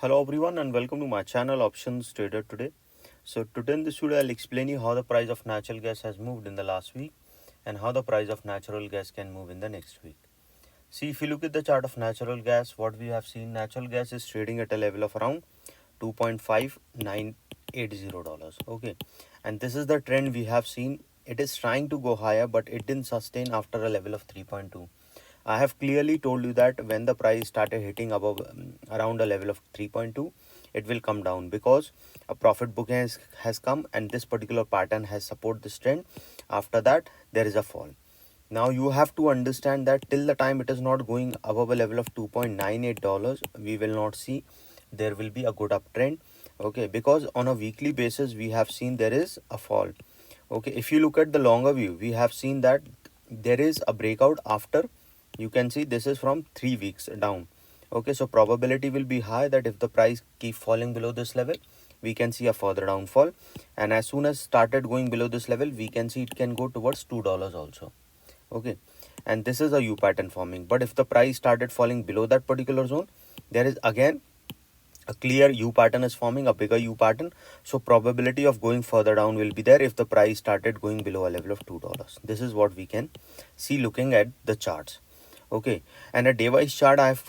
Hello everyone and welcome to my channel Options Trader Today. So today in this video I'll explain you how the price of natural gas has moved in the last week and how the price of natural gas can move in the next week. See, if you look at the chart of natural gas, what we have seen, natural gas is trading at a level of around $2.5980. Okay, and this is the trend we have seen. It is trying to go higher, but it didn't sustain after a level of 3.2. I have clearly told you that when the price started hitting above around a level of 3.2, it will come down because a profit booking has come and this particular pattern has supported this trend. After that, there is a fall. Now you have to understand that till the time it is not going above a level of $2.98, we will not see there will be a good uptrend. Okay, because on a weekly basis we have seen there is a fall. Okay, if you look at the longer view, we have seen that there is a breakout after. You can see this is from 3 weeks down. Okay, so probability will be high that if the price keep falling below this level, we can see a further downfall, and as soon as started going below this level, we can see it can go towards $2 also. Okay, and this is a U pattern forming, but if the price started falling below that particular zone, there is again a clear U pattern is forming, a bigger U pattern. So probability of going further down will be there if the price started going below a level of $2. This is what we can see looking at the charts. Okay, and a day-wise chart, I have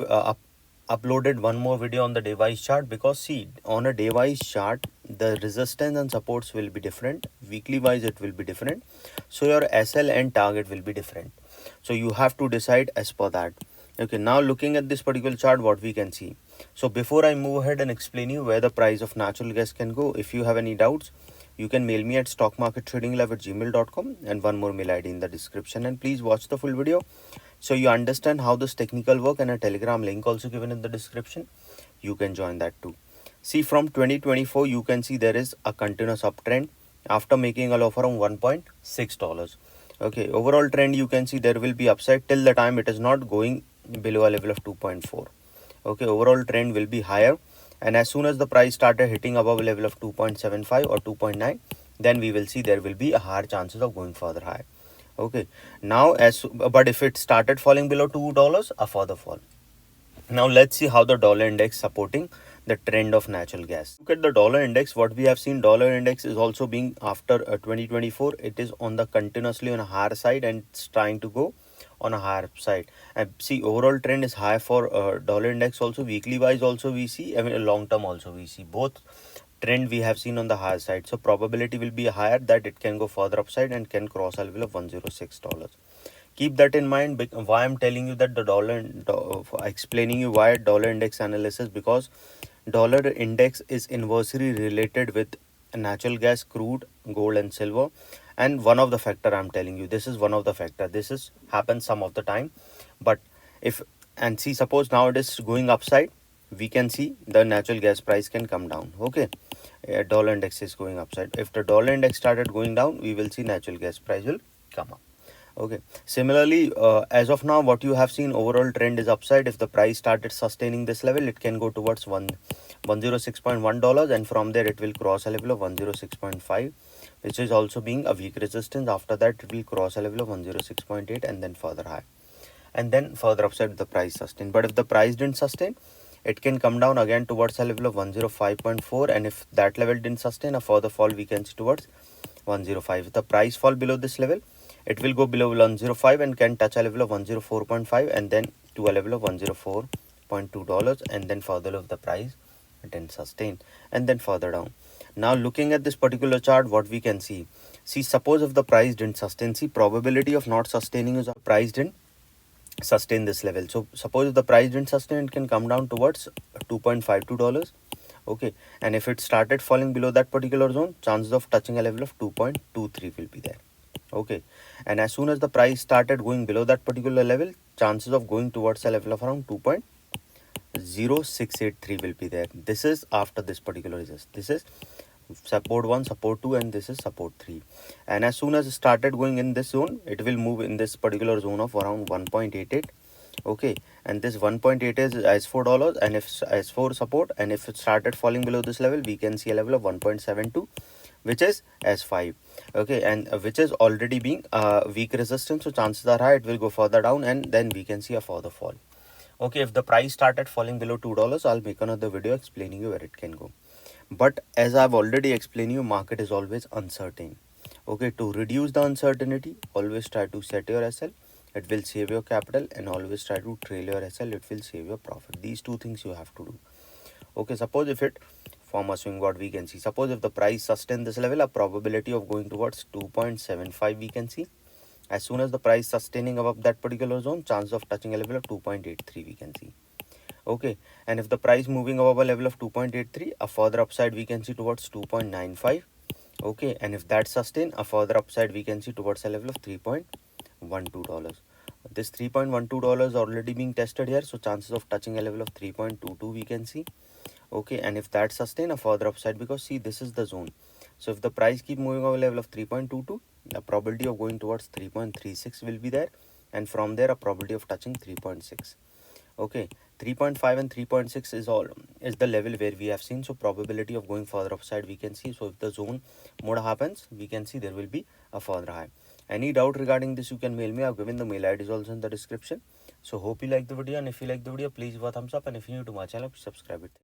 uploaded one more video on the day-wise chart, because see, on a day-wise chart the resistance and supports will be different, weekly wise it will be different, so your SL and target will be different, so you have to decide as per that. Okay, now looking at this particular chart, what we can see. So before I move ahead and explain you where the price of natural gas can go, if you have any doubts, you can mail me at stockmarkettradinglove@gmail.com, and one more mail ID in the description, and please watch the full video so you understand how this technical work, and a Telegram link also given in the description. You can join that too. See, from 2024 you can see there is a continuous uptrend after making a low from $1.6. Okay, overall trend you can see there will be upside till the time it is not going below a level of 2.4. Okay, overall trend will be higher, and as soon as the price started hitting above a level of 2.75 or 2.9, then we will see there will be a higher chances of going further higher. Okay, now but if it started falling below $2, a further fall. Now let's see how the dollar index supporting the trend of natural gas. Look at the dollar index. What we have seen, dollar index is also being after 2024. It is on the continuously on a higher side and it's trying to go on a higher side. And see, overall trend is high for dollar index also. Weekly wise also we see, I mean long term also we see both trend we have seen on the higher side. So probability will be higher that it can go further upside and can cross a level of $106. Keep that in mind. Why I'm telling you that the explaining you why dollar index analysis, because dollar index is inversely related with natural gas, crude, gold and silver, and one of the factor I'm telling you, this is one of the factor. This is happens some of the time, but if and see, suppose now it is going upside, we can see the natural gas price can come down. Okay, dollar index is going upside. If the dollar index started going down, we will see natural gas price will come up. Okay, similarly, as of now what you have seen, overall trend is upside. If the price started sustaining this level, it can go towards $106.1, and from there it will cross a level of 106.5, which is also being a weak resistance. After that it will cross a level of 106.8 and then further high, and then further upside the price sustain. But if the price didn't sustain, it can come down again towards a level of 105.4, and if that level didn't sustain, a further fall we can see towards 105. If the price fall below this level, it will go below 105 and can touch a level of 104.5 and then to a level of $104.2, and then further of the price then sustain and then further down. Now looking at this particular chart, what we can see, suppose if the price didn't sustain, see, probability of not sustaining is a price didn't sustain this level. So suppose if the price didn't sustain, it can come down towards $2.52. Okay, and if it started falling below that particular zone, chances of touching a level of 2.23 will be there. Okay, and as soon as the price started going below that particular level, chances of going towards a level of around 2.0683 will be there. This is after this particular resist. This is support 1, support 2, and this is support 3. And as soon as it started going in this zone, it will move in this particular zone of around 1.88. Okay, and this 1.8 is as $4, and if as 4 support, and if it started falling below this level, we can see a level of 1.72, which is S5. Okay, and which is already being weak resistance, so chances are high it will go further down and then we can see a further fall. Okay, if the price started falling below $2, I'll make another video explaining you where it can go. But as I've already explained you, market is always uncertain. Okay, to reduce the uncertainty, always try to set your SL. It will save your capital, and always try to trail your SL. It will save your profit. These two things you have to do. Okay, suppose if it form a swing, what we can see, suppose if the price sustain this level, a probability of going towards 2.75 we can see. As soon as the price sustaining above that particular zone, chance of touching a level of 2.83 we can see. Okay, and if the price moving above a level of 2.83, a further upside we can see towards 2.95. Okay, and if that sustain, a further upside we can see towards a level of $3.12. This $3.12 already being tested here, so chances of touching a level of 3.22 we can see. Okay, and if that sustain, a further upside, because see, this is the zone. So if the price keep moving over level of 3.22, the probability of going towards 3.36 will be there, and from there a probability of touching 3.6. Okay, 3.5 and 3.6 is the level where we have seen, so probability of going further upside we can see. So if the zone mode happens, we can see there will be a further high. Any doubt regarding this, you can mail me. I've given the mail ID is also in the description. So hope you like the video, and if you like the video, please give a thumbs up, and if you're new to my channel, subscribe it.